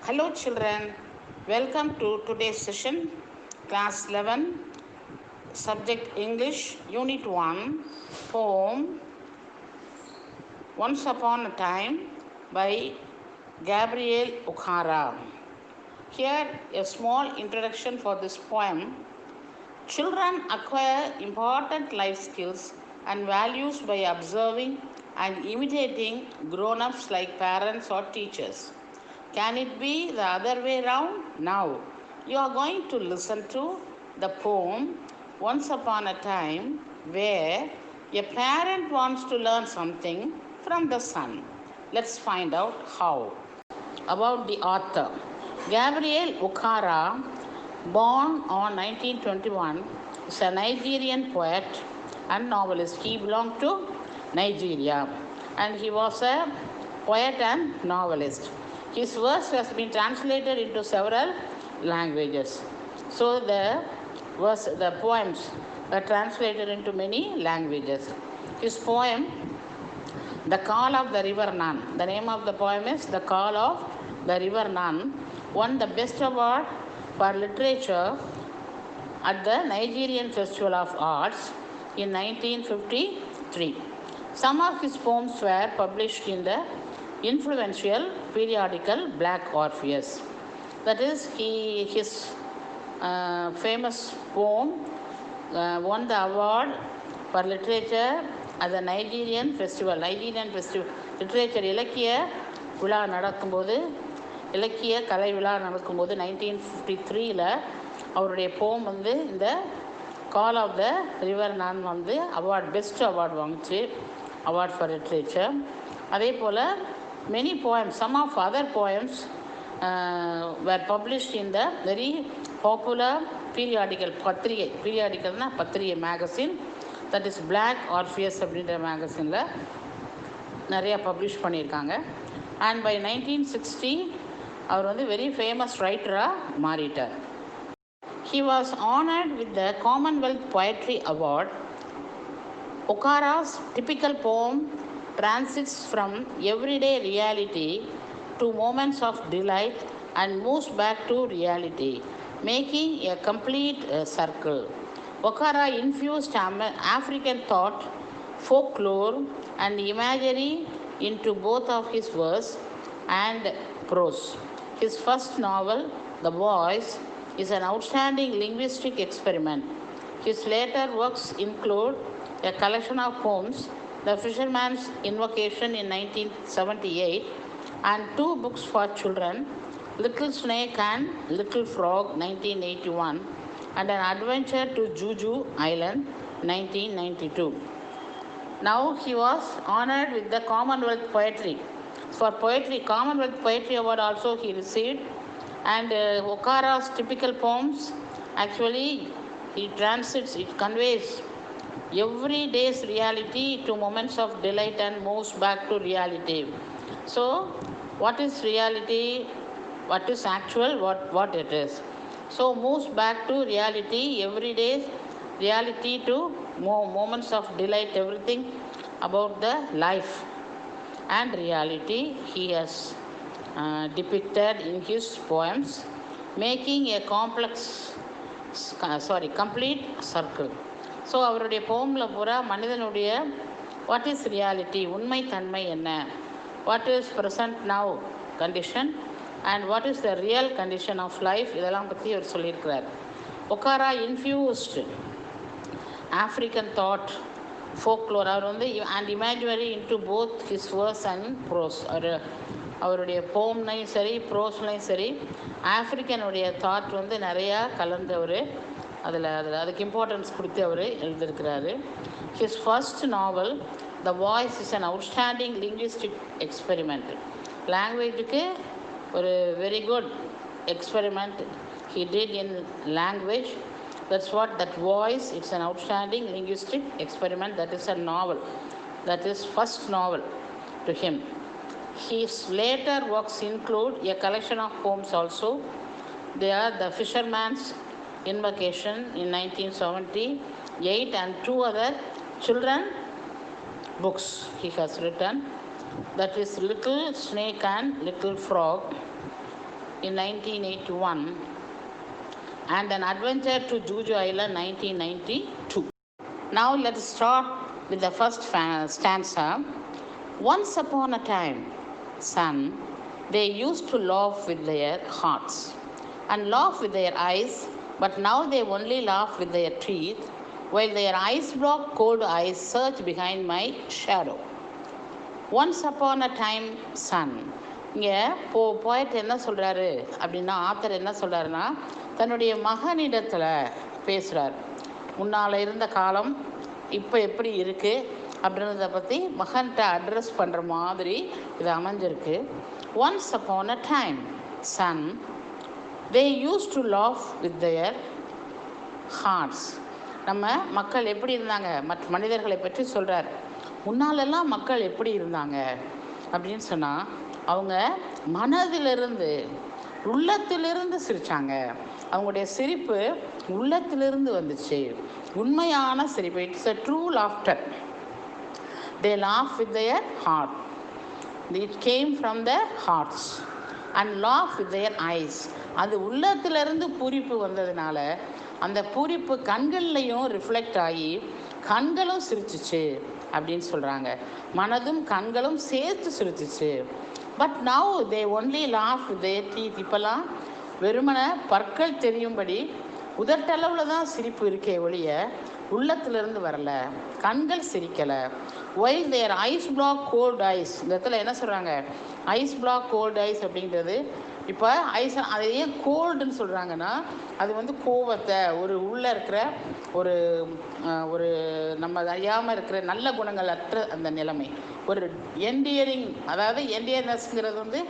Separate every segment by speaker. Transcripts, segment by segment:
Speaker 1: Hello children, welcome to today's session, class 11, subject English, unit 1, poem Once Upon a Time by Gabriel O'Hara. Here a small introduction for this poem. Children acquire important life skills and values by observing and imitating grown-ups like parents or teachers. Can it be the other way around? Now, you are going to listen to the poem Once Upon a Time, where a parent wants to learn something from the son. Let's find out how. About the author. Gabriel O'Hara, born on 1921, is a Nigerian poet and novelist. He belonged to Nigeria and he was a poet and novelist. His verse has been translated into several languages. So the poems were translated into many languages. His poem, The Call of the River Nun, the name of the poem is The Call of the River Nun, won the Best Award for Literature at the Nigerian Festival of Arts in 1953. Some of his poems were published in the influential periodical Black Orpheus. That is, his famous poem won the award for literature at the Nigerian Festival. Literature இலக்கிய விழா நடக்கும்போது இலக்கிய கலை விழா நடக்கும்போது 1953ல் அவருடைய போம் வந்து இந்த கால் ஆஃப் த ரிவர் நான் வந்து பெஸ்ட் அவார்டு வாங்கிச்சு, அவார்ட் ஃபார் லிட்ரேச்சர். அதே போல் many poems, some of other poems were published in the very popular periodical பத்திரிகை magazine, that is Black Orpheus அப்படின்ற மேகசினில் நிறையா பப்ளிஷ் பண்ணியிருக்காங்க. அண்ட் பை 1960 அவர் வந்து வெரி ஃபேமஸ் ரைட்டராக மாறிட்டார். He was honored with the Commonwealth Poetry Award. O'Hara's typical poem transits from everyday reality to moments of delight and moves back to reality, making a complete circle. O'Hara infused African thought, folklore, and imagery into both of his verse and prose. His first novel, The Voice, is an outstanding linguistic experiment. His later works include a collection of poems, The Fisherman's Invocation in 1978, and 2 books for children, Little Snake and Little Frog 1981, and An Adventure to Juju Island 1992. Now he was honored with the Commonwealth Commonwealth Poetry Award also he received. And O'Hara's typical poems, actually it conveys every day's reality to moments of delight and moves back to reality. So what is reality, what is actual, what it is. So moves back to reality, every day's reality to moments of delight, everything about the life and reality he has depicted in his poems, making a complete circle. So அவருடைய போமில் பூரா மனிதனுடைய what is reality, உண்மை தன்மை என்ன, what is present now condition and what is the real condition of life, இதெல்லாம் பற்றி அவர் சொல்லியிருக்கிறார். Okara infused African thought, folklore, அவர் வந்து and imaginary into both his verse and prose. அவருடைய போம்லையும் சரி ப்ரோஸ்லையும் சரி ஆஃப்ரிக்கனுடைய தாட் வந்து நிறையா கலந்தவர், அதுக்கு இம்பார்ட்டன்ஸ் கொடுத்து அவர் எழுதியிருக்கிறாரு. His first novel the voice is an outstanding linguistic experiment. லாங்குவேஜுக்கு ஒரு very good experiment he did in language. That's what that voice, it's an outstanding linguistic experiment. That is a novel, that is first novel to him. His later works include a collection of poems also. They are The Fisherman's Invocation in 1978 and 2 other children books he has written, that is Little Snake and Little Frog in 1981 and An Adventure to Jeju Island 1992. Now let's start with the first stanza. Once upon a time, son, they used to laugh with their hearts and laugh with their eyes, but now they only laugh with their teeth, while their eyes block cold eyes search behind my shadow. Once upon a time son. இங்கே போய்ட்டு என்ன சொல்கிறாரு அப்படின்னா, author என்ன சொல்கிறாருன்னா, தன்னுடைய மகனிடத்தில் பேசுகிறார். முன்னால் இருந்த காலம் இப்போ எப்படி இருக்குது அப்படின்றத பற்றி மகன்கிட்ட அட்ரஸ் பண்ணுற மாதிரி இது அமைஞ்சிருக்கு. Once upon a time son, they used to laugh with their hearts. நம்ம மக்கள் எப்படி இருந்தாங்க, மற்ற மனிதர்களை பற்றி சொல்கிறார். முன்னாலெல்லாம் மக்கள் எப்படி இருந்தாங்க அப்படின்னு சொன்னால், அவங்க மனதிலிருந்து உள்ளத்திலிருந்து சிரித்தாங்க. அவங்களுடைய சிரிப்பு உள்ளத்திலிருந்து வந்துச்சு, உண்மையான சிரிப்பு. It's a true laughter. They laugh with their heart. It came from the hearts and laugh with their eyes. அது உள்ளத்திலிருந்து பூரிப்பு வந்ததுனால அந்த பூரிப்பு கண்கள்லையும் ரிஃப்ளெக்ட் ஆகி கண்களும் சிரிச்சிச்சு அப்படின்னு சொல்கிறாங்க. மனதும் கண்களும் சேர்த்து சிரிச்சிச்சு. But now they only laugh with their teeth. இப்போல்லாம் வெறுமனை பற்கள் தெரியும்படி உதட்டளவில் தான் சிரிப்பு இருக்கே ஒழிய உள்ளத்திலிருந்து வரல, கண்கள் சிரிக்கலை. While their ice black cold eyes. இந்த இடத்துல என்ன சொல்கிறாங்க, ஐஸ் பிளாக் கோல்டு ஐஸ் அப்படின்றது. இப்போ ஐஸ் அதை ஏன் கோல்டுன்னு சொல்கிறாங்கன்னா, அது வந்து கோவத்தை, ஒரு உள்ளே இருக்கிற ஒரு ஒரு நம்ம அறியாமல் இருக்கிற நல்ல குணங்கள் அற்ற அந்த நிலைமை, ஒரு என்டியரிங், அதாவது என்டியர்னஸ்ங்கிறது வந்து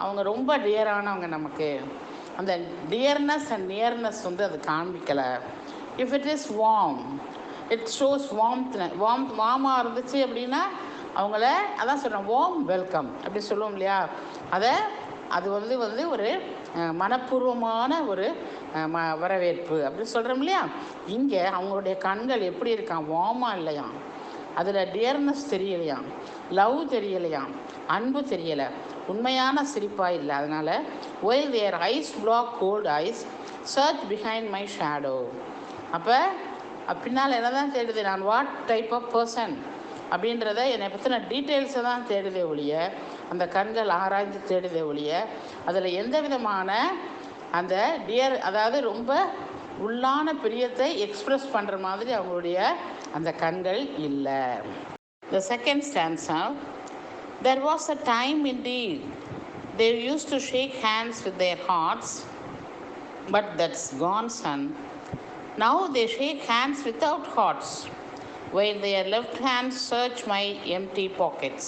Speaker 1: அவங்க ரொம்ப டியரானவங்க நமக்கு. அந்த டியர்னஸ் அண்ட் நியர்னஸ் வந்து அது காண்பிக்கலை. If it is warm, it shows வார்மாக இருந்துச்சு அப்படின்னா அவங்கள அதான் சொல்கிறேன், வார்ம் வெல்கம் அப்படி சொல்லுவோம் இல்லையா. அது வந்து ஒரு மனப்பூர்வமான ஒரு வரவேற்பு அப்படி சொல்கிறோம் இல்லையா. இங்கே அவங்களுடைய கண்கள் எப்படி இருக்கான், வார்மாக இல்லையாம், அதில் டியர்னஸ் தெரியலையாம், லவ் தெரியலையாம், அன்பு தெரியலை, உண்மையான சிரிப்பாக இல்லை. அதனால் while their ice black cold eyes search behind my shadow. அப்போ பின்னால் என்ன தான் தேடுது, நான் வாட் டைப் ஆஃப் பர்சன் அப்படின்றத என்னை பற்றின டீட்டெயில்ஸை தான் தேடுதே ஒழிய, அந்த கண்கள் ஆராய்ந்து தேடுதே ஒழிய அதில் எந்த விதமான அந்த டியர், அதாவது ரொம்ப உள்ளான பிரியத்தை எக்ஸ்பிரஸ் பண்ணுற மாதிரி அவங்களுடைய அந்த கண்கள் இல்லை. The second stanza, there was a time indeed they used to shake hands with their hearts, but that's gone, son. Now they shake hands without hearts, while their left hands search my empty pockets.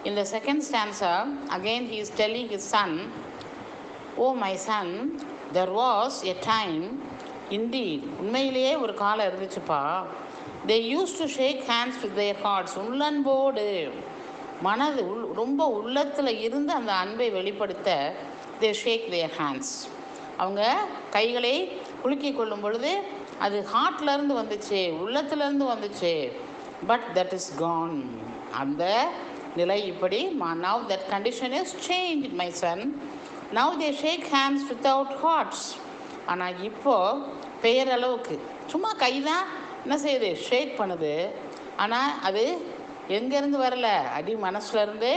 Speaker 1: In the second stanza, again he is telling his son, oh my son, there was a time indeed, உண்மையிலேயே ஒரு காலம் இருந்துச்சுப்பா, they used to shake hands with their hearts, உள்ளன்போடு மனது ரொம்ப உள்ளத்தில் இருந்து அந்த அன்பை வெளிப்படுத்த they shake their hands. அவங்க கைகளை குலுக்கி கொள்ளும் பொழுது அது ஹார்ட்லேருந்து வந்துச்சு, உள்ளத்துலேருந்து வந்துச்சு. But that is gone. அந்த நிலை இப்படி, now that condition is changed my son. Now they shake hands without hearts. ஆனால் இப்போது பெயரளவுக்கு சும்மா கை தான் என்ன செய்யுது, ஷேக் பண்ணுது. ஆனால் அது எங்கேருந்து வரலை, அடி மனசுலேருந்தே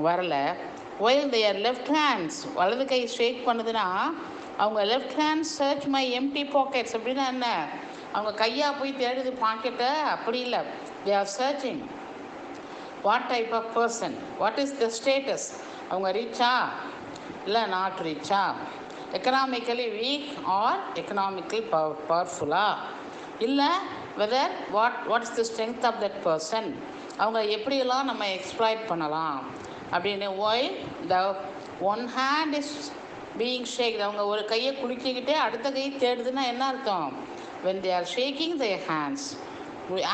Speaker 1: வரலை. while their left hands, வலது கை ஷேக் பண்ணுதுன்னா அவங்க left hand search my empty pockets. அப்படின்னா என்ன, அவங்க கையாக போய் தேடுது பாக்கெட்டை, அப்படி இல்லை. They are searching what type of person, what is the status. அவங்க ரிச்சா இல்லை நாட் ரிச்சா, எக்கனாமிக்கலி வீக் ஆர் எக்கனாமிக்கலி பவர்ஃபுல்லா, இல்லை whether what is the strength of that person, அவங்க எப்படியெல்லாம் நம்ம எக்ஸ்ப்ளாய்ட் பண்ணலாம் அப்படின்னு. Why the one hand is being shake, அவங்க ஒரு கையை குலுக்கிக்கிட்டே அடுத்த கையை தேடுதுன்னா என்ன அர்த்தம்? when they are shaking their hands,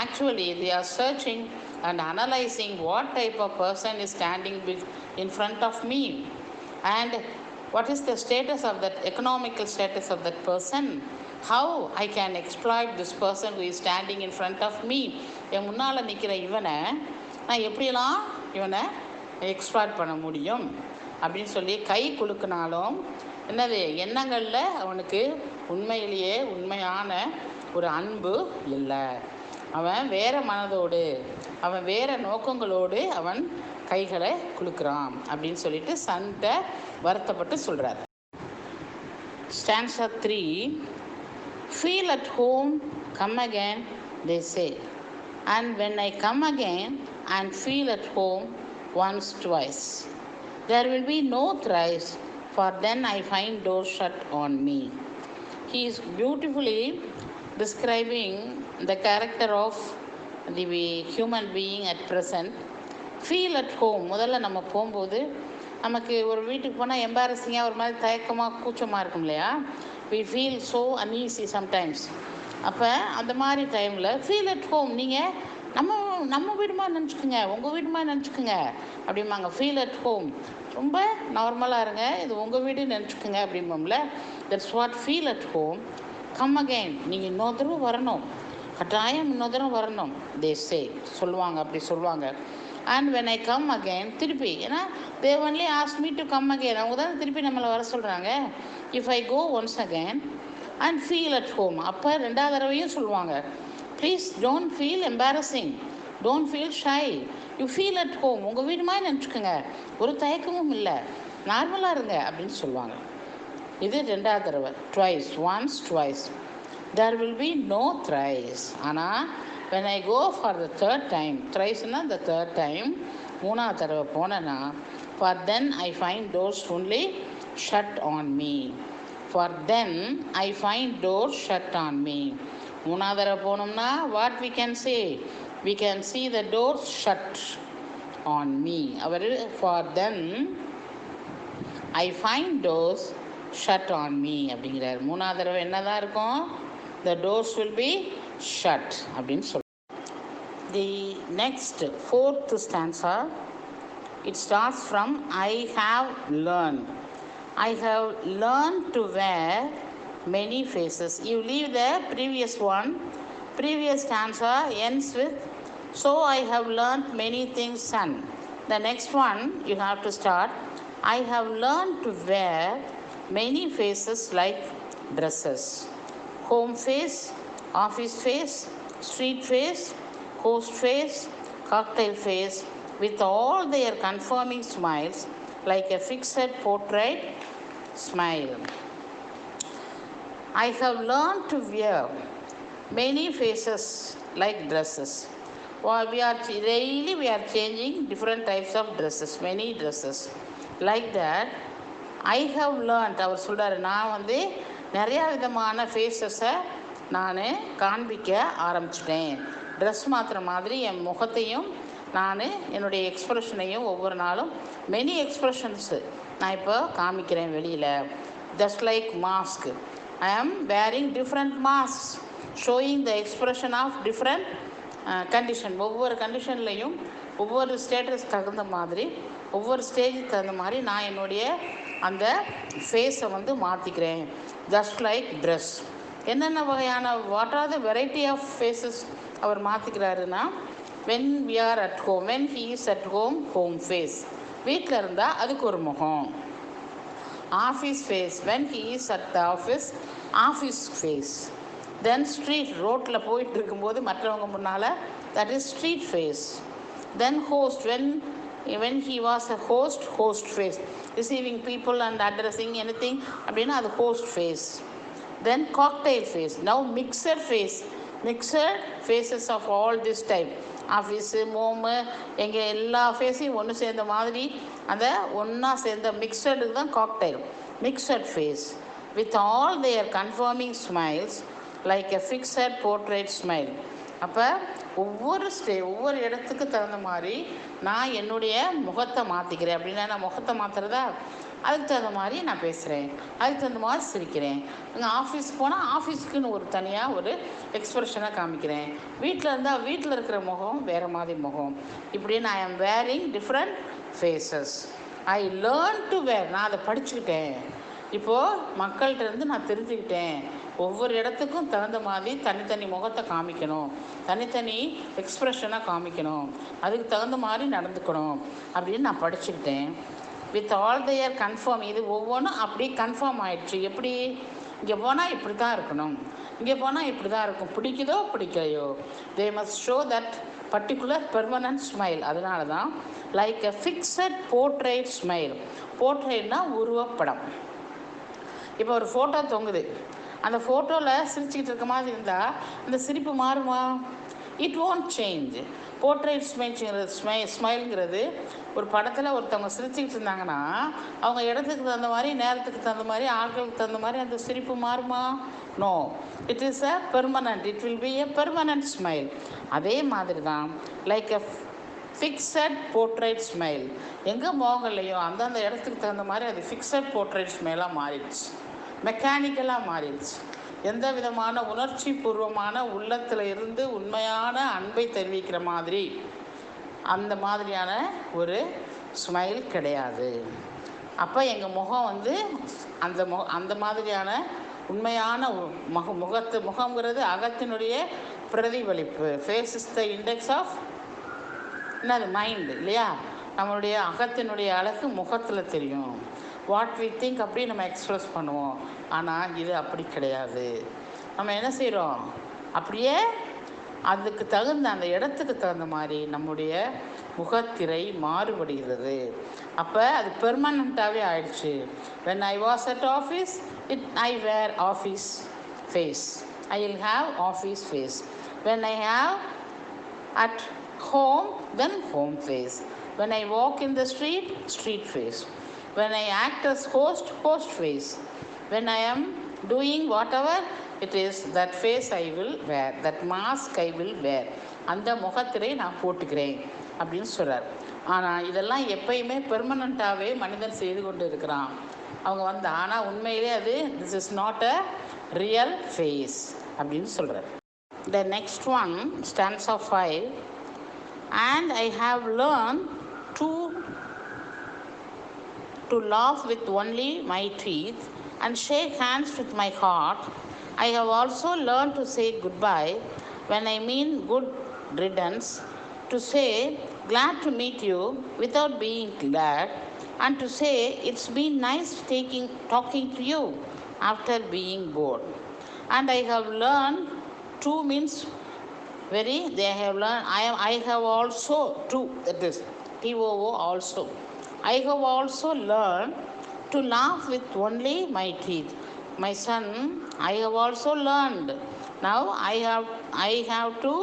Speaker 1: actually they are searching and analyzing what type of person is standing in front of me and what is the status of that, economical status of that person, how I can exploit this person who is standing in front of me. என் முன்னால் நிற்கிற இவனை நான் எப்படியெல்லாம் இவனை exploit பண்ண முடியும் அப்படின்னு சொல்லி கை குலுக்கினாலும் என்னது எண்ணங்களில் அவனுக்கு உண்மையிலேயே உண்மையான ஒரு அன்பு இல்லை. அவன் வேறு மனதோடு, அவன் வேறு நோக்கங்களோடு அவன் கைகளை குலுக்குறான் அப்படின்னு சொல்லிட்டு சன்கிட்ட வருத்தப்பட்டு சொல்கிறார். Stanza 3. Feel at home, come again, they say. And when I come again and feel at home once, twice, there will be no thrice, for then I find doors shut on me. He is beautifully describing the character of the human being at present. Feel at home. முதல்ல நம்ம போகும்போது நமக்கு ஒரு வீட்டுக்கு போனால் எம்பாரசிங்காக ஒரு மாதிரி தயக்கமாக கூச்சமாக இருக்கும் இல்லையா? we feel so uneasy sometimes. அப்போ அந்த மாதிரி டைமில் ஃபீல் அட் ஹோம், நீங்கள் நம்ம வீடுமா நினச்சிக்கோங்க, உங்கள் வீடுமா நினச்சிக்கோங்க அப்படிம்பாங்க. ஃபீல் அட் ஹோம், ரொம்ப நார்மலாக இருங்க, இது உங்கள் வீடு நினச்சிக்கோங்க அப்படிம்போம்ல. That's what feel at home. Come again, நீங்கள் இன்னொரு தடவை வரணும், கட்டாயம் இன்னொரு தடவை வரணும். தே சே, சொல்லுவாங்க, அப்படி சொல்லுவாங்க. And when I come again, திருப்பி, ஏன்னா they only ask me to come again, அவங்க தான் திருப்பி நம்மளை வர சொல்கிறாங்க. If I go once again and feel at home, அப்போ ரெண்டாவது தடவையும் சொல்லுவாங்க. Please don't feel embarrassing, don't feel shy, you feel at home, உங்கள் வீடு மாதிரி நினச்சிக்கோங்க, ஒரு தயக்கமும் இல்லை, நார்மலாக இருங்க அப்படின்னு சொல்லுவாங்க. இது ரெண்டாவது தடவை. Twice, once twice, there will be no thrice. ஆனால் when I go for the third time, thrice-na the third time, மூணாவது தடவை போனேன்னா, for then I find doors only shut on me. For then I find doors shut on me. மூணாவது தடவை போனோம்னா what we can say? We can see the doors shut on me. Our for then I find doors shut on me அப்படிங்கிறார். மூணாவது தடவை என்னதான் இருக்கும்? The doors will be shut அப்படின்னு சொல்லுவாங்க. The next fourth stanza, it starts from I have learned. I have learned to wear many faces. You leave the previous one. Previous stanza ends with so I have learned many things, son. The next one you have to start. I have learned to wear many faces like dresses. Home face, office face, street face, host face, cocktail face, with all their conforming smiles, like a fixed portrait smile. I have learned to wear many faces like dresses. While we are changing different types of dresses, many dresses. Like that, I have learned, அவர் சொல்கிறாரு, நான் நிறையா விதமான ஃபேஸஸை நான் காண்பிக்க ஆரம்பிச்சிட்டேன். Dress மாற்றுற மாதிரி என் முகத்தையும் நான் என்னுடைய எக்ஸ்ப்ரெஷனையும் ஒவ்வொரு நாளும் மெனி எக்ஸ்ப்ரெஷன்ஸு நான் இப்போ காமிக்கிறேன் வெளியில். Just like mask, I am wearing different mask showing the expression of different condition. ஒவ்வொரு கண்டிஷன்லையும் ஒவ்வொரு ஸ்டேட்டஸ் தகுந்த மாதிரி, ஒவ்வொரு ஸ்டேஜுக்கு தகுந்த மாதிரி நான் என்னுடைய அந்த ஃபேஸை மாற்றிக்கிறேன். Just like dress. என்னென்ன வகையான what are the variety of faces அவர் மாற்றிக்கிறாருன்னா, when we are at home, when he is at home, home face, வீட்டில் இருந்தால் அதுக்கு ஒரு முகம். Office face, when he is at the office, office face. Then street, ரோட்டில் போயிட்டு இருக்கும்போது மற்றவங்க முன்னால், that is street face. Then host, when he was a host face, receiving people and addressing anything அப்படின்னா அது host face. Then cocktail face, now mixed face, mixed faces of all this type, office, மோமு, எங்கள் எல்லா ஃபேஸையும் ஒன்று சேர்ந்த மாதிரி அந்த ஒன்றா சேர்ந்த மிக்சடுக்கு தான் cocktail. Mixed face with all their conforming smiles like a fixed portrait smile. அப்போ ஒவ்வொரு இடத்துக்கு தகுந்த மாதிரி நான் என்னுடைய முகத்தை மாற்றிக்கிறேன். அப்படின்னா நான் முகத்தை மாற்றுறதா, அதுக்கு தகுந்த மாதிரி நான் பேசுகிறேன், அதுக்கு தகுந்த மாதிரி சிரிக்கிறேன். இங்கே ஆஃபீஸ்க்கு போனால் ஆஃபீஸ்க்குன்னு ஒரு தனியாக ஒரு எக்ஸ்ப்ரெஷனை காமிக்கிறேன். வீட்டில் இருந்தால் வீட்டில் இருக்கிற முகம் வேறு மாதிரி முகம். இப்படின்னு I am wearing different faces. I learn to wear, நான் அதை படிச்சுக்கிட்டேன். இப்போது மக்கள்கிட்ட இருந்து நான் தெரிஞ்சுக்கிட்டேன். ஒவ்வொரு இடத்துக்கும் தகுந்த மாதிரி தனித்தனி முகத்தை காமிக்கணும், தனித்தனி எக்ஸ்ப்ரெஷனை காமிக்கணும், அதுக்கு தகுந்த மாதிரி நடந்துக்கணும் அப்படின்னு நான் படிச்சுக்கிட்டேன். With all their conform. இது ஒவ்வொன்றும் அப்படி கன்ஃபார்ம் ஆயிடுச்சு. எப்படி? இங்கே போனால் இப்படி தான் இருக்கணும், இங்கே போனால் இப்படி தான் இருக்கும், பிடிக்குதோ பிடிக்கலையோ. They must show that particular permanent smile. அதனால தான் like a fixed portrait smile. போர்ட்ரேட்னா உருவப்படம். இப்போ ஒரு ஃபோட்டோ தொங்குது, அந்த ஃபோட்டோவில் சிரிச்சுக்கிட்டு இருக்க மாதிரி இருந்தால் அந்த சிரிப்பு மாறுமா? It won't change. போர்ட்ரேட் ஸ்மைல்ங்கிறது ஒரு படத்தில் ஒருத்தவங்க சிரிச்சுக்கிட்டு இருந்தாங்கன்னா அவங்க இடத்துக்கு தகுந்த மாதிரி, நேரத்துக்கு தகுந்த மாதிரி, ஆட்களுக்கு தகுந்த மாதிரி அந்த சிரிப்பு மாறுமா? No, it is a permanent. It will be a permanent smile. அதே மாதிரி தான் like a fixed portrait smile. எங்கே மோகலையோ அந்தந்த இடத்துக்கு தகுந்த மாதிரி அது ஃபிக்ஸட் போர்ட்ரேட் ஸ்மைலாக மாறிடுச்சு, மெக்கானிக்கலாக மாறிடுச்சு. எந்த விதமான உணர்ச்சி பூர்வமான உள்ளத்தில் இருந்து உண்மையான அன்பை தெரிவிக்கிற மாதிரி அந்த மாதிரியான ஒரு ஸ்மைல் கிடையாது. அப்போ எங்கள் முகம் அந்த மாதிரியான உண்மையான முகம்ங்கிறது அகத்தினுடைய பிரதிபலிப்பு. Face is the index of என்னது? மைண்ட் இல்லையா? நம்மளுடைய அகத்தினுடைய அழகு முகத்தில் தெரியும். வாட் வி திங்க் அப்படி நம்ம எக்ஸ்ப்ரெஸ் பண்ணுவோம். ஆனால் இது அப்படி கிடையாது. நம்ம என்ன செய்கிறோம்? அப்படியே அதுக்கு தகுந்த அந்த இடத்துக்கு தகுந்த மாதிரி நம்முடைய முகத்திரை மாறுபடுகிறது. அப்போ அது பெர்மனண்ட்டாகவே ஆயிடுச்சு. when I was at office, I wear office face. I will have office face. when I have at home, then home face. when I walk in the street, street face. when I act as host, host face. when I am doing whatever it is, that face I will wear, that mask I will wear. அந்த முகத்திரை நான் போட்டுக்கிறேன் அப்படின்னு சொல்கிறார். ஆனால் இதெல்லாம் எப்பயுமே பெர்மனண்ட்டாகவே மனிதன் செய்து கொண்டு இருக்கிறான். அவங்க ஆனால் உண்மையிலே அது this is not a real face அப்படின்னு சொல்கிறார். The next one, stanza 5. And I have learned to laugh with only my teeth and shake hands with my heart. I have also learned to say goodbye when I mean good riddance, to say glad to meet you without being glad, and to say it's been nice talking to you after being bored. And I have learned to means very, they have learned, I have also to, that is TOO also. I have also learned to laugh with only my teeth. My son, I have also learned. Now I have to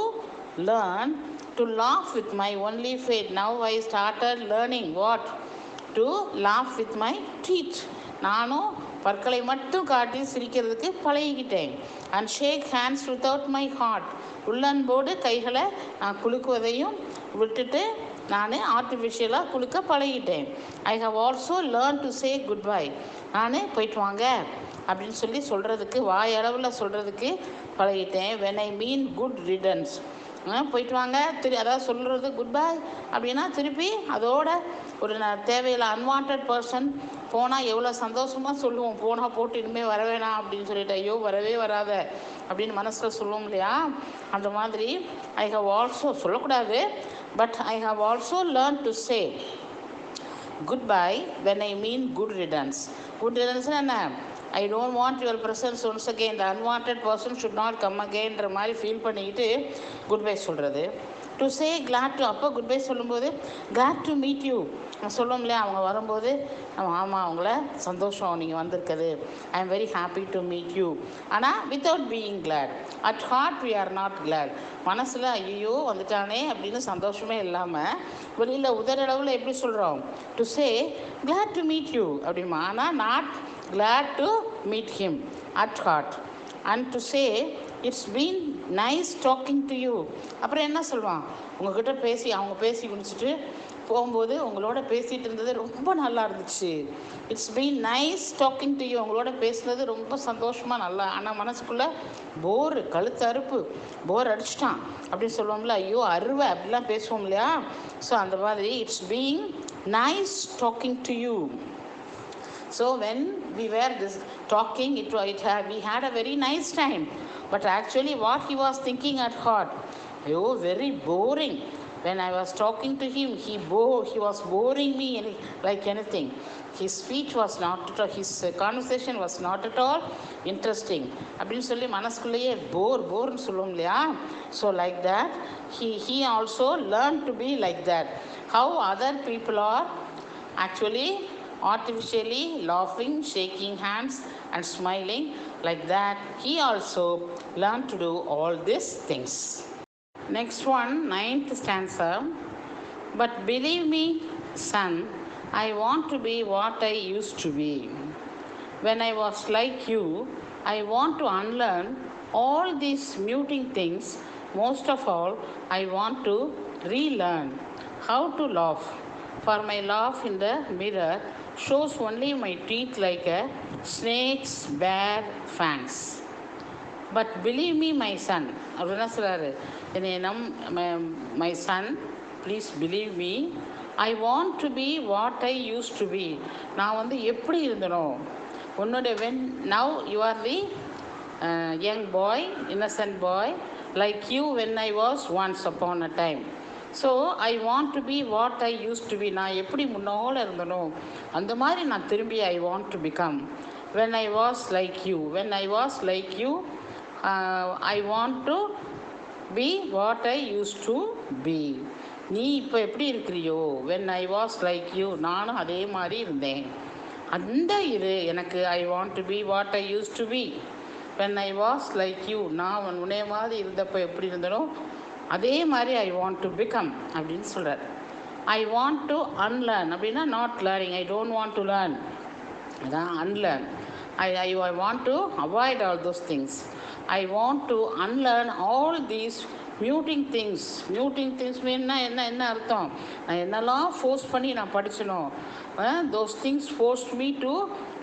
Speaker 1: learn to laugh with my only face. Now I started learning what? To laugh with my teeth. நானும் பற்களை மட்டும் காட்டி சிரிக்கிறதுக்கு பழகிக்கிட்டேன். And shake hands without my heart. உள்ளன்போடு கைகளை நான் குலுக்குவதையும் விட்டுட்டு நான் ஆர்டிஃபிஷியலாக குலுக்க பழகிட்டேன். I have also learn to say goodbye. நான் போயிட்டு வாங்க அப்படின்னு சொல்கிறதுக்கு வாயளவில் சொல்கிறதுக்கு பழகிட்டேன். When I mean good riddance, போயிட்டு வாங்க அதாவது சொல்கிறது குட் பை அப்படின்னா திருப்பி அதோட ஒரு தேவையில்லை அன்வான்ட் பர்சன் போனால் எவ்வளோ சந்தோஷமாக சொல்லுவோம், போனால் போட்டு இனிமேல் வர வேணாம் அப்படின்னு சொல்லிட்டு, ஐயோ வரவே வராத அப்படின்னு மனசில் சொல்லுவோம் இல்லையா? அந்த மாதிரி ஐ ஹவ் ஆல்சோ சொல்லக்கூடாது, but I have also learn to say goodbye when I mean good riddance. Good ரிடன்ஸ்னா என்ன? I don't want your presence once again, the unwanted person should not come அகெயின்ற மாதிரி feel பண்ணிக்கிட்டு goodbye சொல்கிறது. To say glad to, அப்போ goodbye சொல்லும்போது glad to meet you சொல்லுவோம் இல்லையா? அவங்க வரும்போது ஆமாம் அவங்கள சந்தோஷம் நீங்கள் வந்திருக்குது, I am very happy to meet you. ஆனால் without being glad. At heart we are not glad. மனசில் ஐயோ வந்துட்டானே அப்படின்னு சந்தோஷமே இல்லாமல் வெளியில் உதரளவில் எப்படி சொல்கிறோம்? To say glad to meet you அப்படிமா, ஆனால் not glad to meet him at heart. And to say it's been nice talking to you. அப்புறம் என்ன சொல்லுவான்? உங்ககிட்ட அவங்க பேசி முடிச்சுட்டு போகும்போது உங்களோட பேசிகிட்டு இருந்தது ரொம்ப நல்லா இருந்துச்சு. It's been nice talking to you. உங்களோட பேசுனது ரொம்ப சந்தோஷமாக நல்லா. ஆனால் மனசுக்குள்ளே கழுத்து அறுப்பு, போர் அடிச்சிட்டான் அப்படின்னு சொல்லுவோம்ல, ஐயோ அருவை அப்படிலாம் பேசுவோம் இல்லையா? ஸோ அந்த மாதிரி it's being nice talking to you. So when we were talking, we had a very nice time. But actually what he was thinking at heart, very boring. When I was talking to him, he was boring me like anything. His speech was not at all, his conversation was not at all interesting. அப்படின்னு சொல்லி மனசுக்குள்ளேயே போர்னு சொல்லுவோம் இல்லையா? So like that, he also learned to be like that. How other people are actually artificially laughing, shaking hands and smiling, like that he also learned to do all these things. Next one, 9th stanza. But believe me, son, I want to be what I used to be. When I was like you, I want to unlearn all these muting things. Most of all, I want to relearn how to laugh. For my laugh in the mirror shows only my teeth like a snake's bare fangs. But believe me, my son, அவர் என்ன சொல்கிறாரு? My son, please believe me, I want to be what I used to be. நான் எப்படி இருந்தனோ உன்னோட now you are the young boy, innocent boy, like you when I was once upon a time. So I want to be what I used to be. நான் எப்படி முன்னோல இருந்தனோ அந்த மாதிரி நான் திரும்பி I want to become. When I was like you, I want to be what I used to be. நீ இப்போ எப்படி இருக்கிறியோ, when I was like you, நானும் அதே மாதிரி இருந்தேன். அந்த எனக்கு I want to be what I used to be. When I was like you, நான் உன்னை மாதிரி இருந்தப்போ எப்படி இருந்தனோ அதே மாதிரி I want to become அப்படின்னு சொல்கிறார். I want to unlearn அப்படின்னா not learning, I don't want to learn, அதான் unlearn. I want to avoid all those things. I want to unlearn all these muting things மீன்னா என்ன அர்த்தம்? நான் என்னெல்லாம் force பண்ணி நான் படிச்சனோ, those things forced me to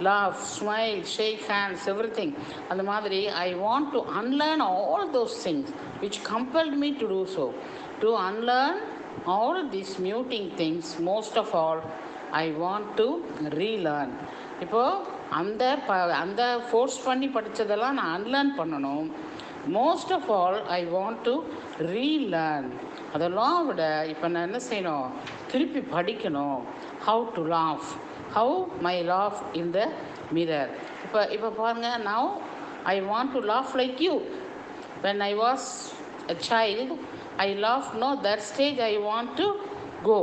Speaker 1: laugh, smile, shake hands, everything. அந்த மாதிரி I want to unlearn all those things which compelled me to do so. To unlearn all these muting things, most of all I want to relearn. இப்போது அந்த force பண்ணி படித்ததெல்லாம் நான் unlearn பண்ணணும். Most of all I want to relearn. அதெல்லாம் விட இப்போ நான் என்ன செய்யணும்? திருப்பி படிக்கணும். How to laugh, how my laugh in the mirror. இப்போ பாருங்கள், now I want to laugh like you. When I was a child, I laughed. No, that stage I want to go.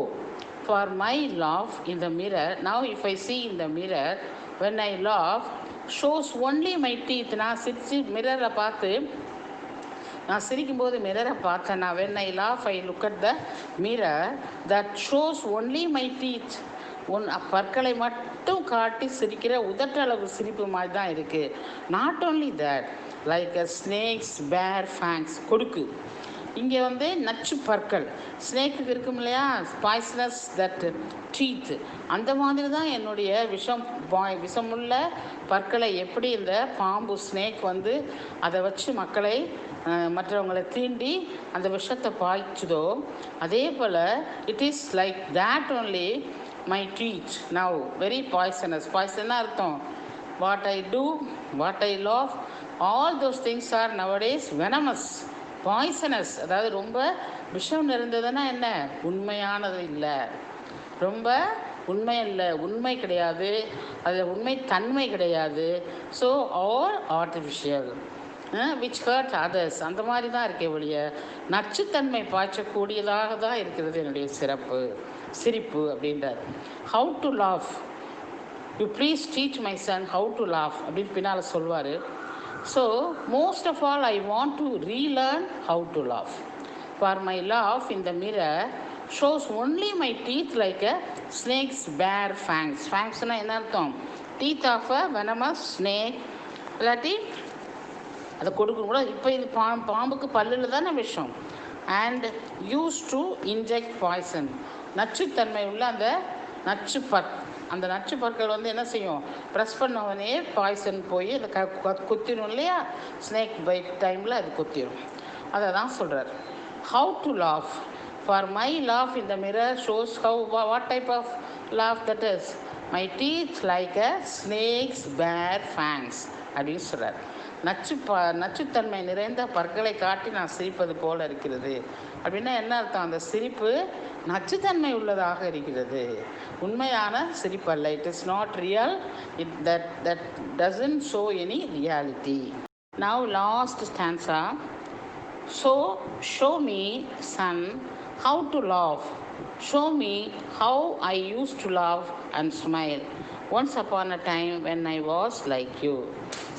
Speaker 1: For my laugh in the mirror, now if I see in the mirror, when I laugh, shows only my teeth. நான் சிரிச்சு மிரரை பார்த்து, நான் சிரிக்கும்போது மிரரை பார்த்தேன்னா, when I laugh, I look at the mirror, that shows only my teeth. பற்களை மட்டும் காட்டி சிரிக்கிற உதட்டளவு சிரிப்பு மாதிரி தான் இருக்குது. Not only that, like a snakes bare fangs, கொடுக்கு. இங்கே நச்சு பற்கள் ஸ்னேக்குக்கு இருக்கும் இல்லையா, பாய்சனஸ் தட் டீத். அந்த மாதிரி தான் என்னுடைய விஷமுள்ள பற்களை எப்படி இந்த பாம்பு ஸ்னேக் அதை வச்சு மற்றவங்களை தீண்டி அந்த விஷத்தை பாய்ச்சுதோ, அதே போல் it is like that only my teeth now very poisonous. பாய்சனாக அர்த்தம் what I do, what I love, all those things are nowadays venomous, poisonous. அதாவது ரொம்ப விஷம் நிறைந்ததுன்னா என்ன? உண்மையானது இல்லை, ரொம்ப உண்மை கிடையாது, அதில் உண்மை தன்மை கிடையாது. So all artificial which hurt others. அந்த மாதிரி தான் இருக்கே ஒழிய நச்சுத்தன்மை பாய்ச்சக்கூடியதாக தான் இருக்கிறது என்னுடைய சிரிப்பு அப்படின்றார். How to laugh, you please teach my son how to laugh அப்படின்னு பின்னால் சொல்வார். So, most of all, I want to relearn how to laugh. For my laugh in the mirror shows only my teeth like a snake's bare fangs. Fangsனா என்ன அர்த்தம்? Teeth of a venomous snake. இல்லாட்டி அதை கொடுக்கணும் கூட. இப்போ இது பாம்புக்கு பல்லில் தானே விஷம். And use to inject poison. நச்சுத்தன்மை உள்ள அந்த நச்சு பற்கள் என்ன செய்யும்? ப்ரெஸ் பண்ணவனே பாய்சன் போய் அதை குத்திடும் இல்லையா? ஸ்னேக் பைட் டைமில் அது குத்திடும். அதை தான் சொல்கிறார். How to laugh, for my laugh in the mirror shows how what type of laugh that is my teeth like a snakes bare fangs அப்படின்னு சொல்கிறார். நச்சுத்தன்மை நிறைந்த பற்களை காட்டி நான் சிரிப்பது போல இருக்கிறது. அப்படின்னா என்ன அர்த்தம்? அந்த சிரிப்பு நச்சுத்தன்மை உள்ளதாக இருக்கிறது, உண்மையான சிரிப்பு அல்ல. It is not real. That doesn't show any reality. Now last stanza. So show me, son, how to laugh. Show me how I used to laugh and smile once upon a time when I was like you.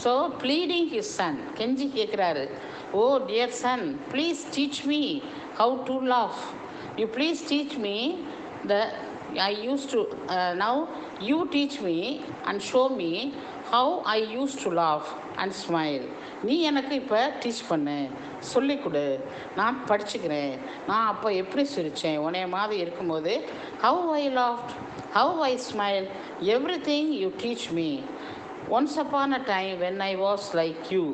Speaker 1: So pleading his son, கெஞ்சி கேட்குறாரு, oh dear son, please teach me how to laugh. You please teach me the I used to now you teach me and show me how I used to laugh and smile. நீ எனக்கு இப்போ teach பண்ணு, சொல்லிக் கொடு, நான் படிச்சுக்கிறேன். நான் அப்போ எப்படி சிரித்தேன் உன்னைய மாதிரி இருக்கும்போது. how I laughed, how I smiled, everything you teach me. Once upon a time when I was like you.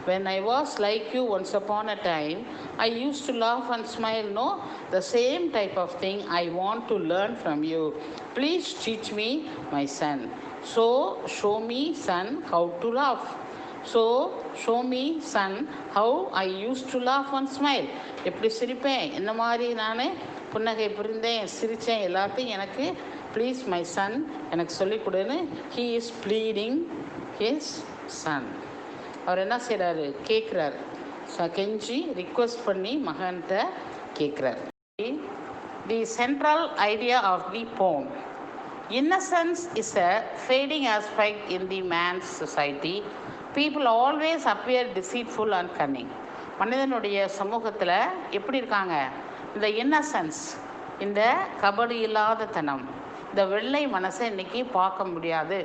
Speaker 1: When I was like you once upon a time, I used to laugh and smile. No, the same type of thing I want to learn from you. Please teach me, my son. So show me, son, how to laugh. So show me, son, how I used to laugh and smile. எப்படி சிரிப்பேன், என்ன மாதிரி நான் புன்னகை புரிந்தேன், சிரித்தேன், எல்லாத்தையும் எனக்கு please my son எனக்கு சொல்லிக் கொடுன்னு he is pleading his son. அவர் என்ன செய்கிறாரு, கேட்குறாரு, கெஞ்சி ரிக்வெஸ்ட் பண்ணி மகன்கிட்ட கேட்குறாரு. The central idea of the poem. Innocence is a fading aspect in the man's society. People always appear deceitful and cunning. மனிதனுடைய சமூகத்தில் எப்படி இருக்காங்க? இந்த இன்னசென்ஸ், இந்த கபடி இல்லாத தனம், இந்த வெள்ளை மனசை இன்றைக்கி பார்க்க முடியாது.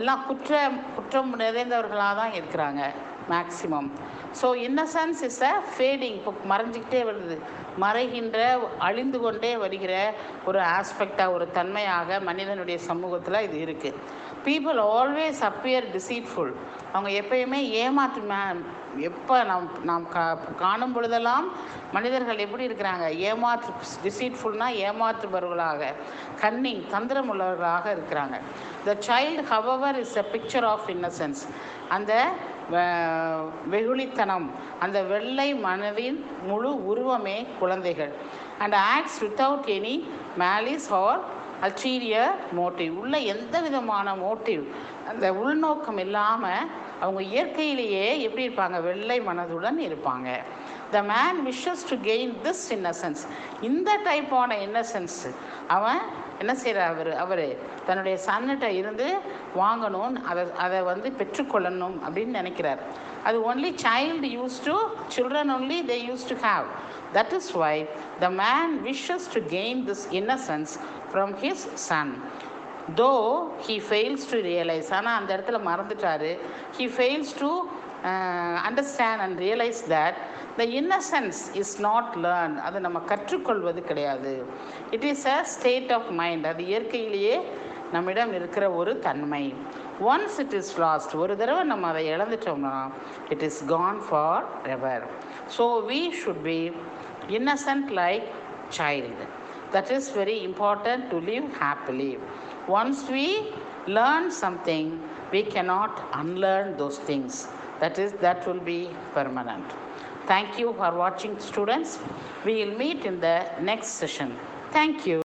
Speaker 1: எல்லாம் குற்றம் நிறைந்தவர்களாக தான் இருக்கிறாங்க maximum. So innocence is a fading, இப்போ மறைஞ்சிக்கிட்டே வருது, மறைகின்ற அழிந்து கொண்டே வருகிற ஒரு ஆஸ்பெக்டாக, ஒரு தன்மையாக மனிதனுடைய சமூகத்தில் இது இருக்குது. People always appear deceitful. அவங்க எப்பயுமே எப்போ நாம் காணும் பொழுதெல்லாம் மனிதர்கள் எப்படி இருக்கிறாங்க? டிசீட்ஃபுல்னால் ஏமாற்றுபவர்களாக, கன்னிங், தந்திரம் உள்ளவர்களாக இருக்கிறாங்க. The child however is a picture of innocence. அந்த வெகுளித்தனம், அந்த வெள்ளை மனதின் முழு உருவமே குழந்தைகள். And acts without any malice or ulterior motive. உள்ள எந்த விதமான மோட்டிவ், அந்த உள்நோக்கம் இல்லாமல் அவங்க இயற்கையிலேயே எப்படி இருப்பாங்க? வெள்ளை மனதுடன் இருப்பாங்க. The man wishes to gain this innocence. இந்த டைப்பான இன்னசென்ஸ் அவன் என்ன செய்கிறார்? அவர் தன்னுடைய சன்னிட்ட இருந்து வாங்கணும், அதை பெற்றுக்கொள்ளணும் அப்படின்னு நினைக்கிறார். அது only child children only they used to have. That is why the man wishes to gain this innocence from his son. Though he fails to realize, ஆனால் அந்த இடத்துல மறந்துட்டாரு. He fails to understand and realize that the innocence is not learned. அது நம்ம கற்றுக்கொள்வது கிடையாது. It is a state of mind. அது இயற்கையிலேயே நம்மிடம் இருக்கிற ஒரு தன்மை. ஒன்ஸ் இட் இஸ் லாஸ்ட், ஒரு தடவை நம்ம அதை இழந்துட்டோம்னா it is gone forever. So we should be innocent like child. That is very important to live happily. Once we learn something, we cannot unlearn those things. That will be permanent. Thank you for watching, students. We will meet in the next session. Thank you.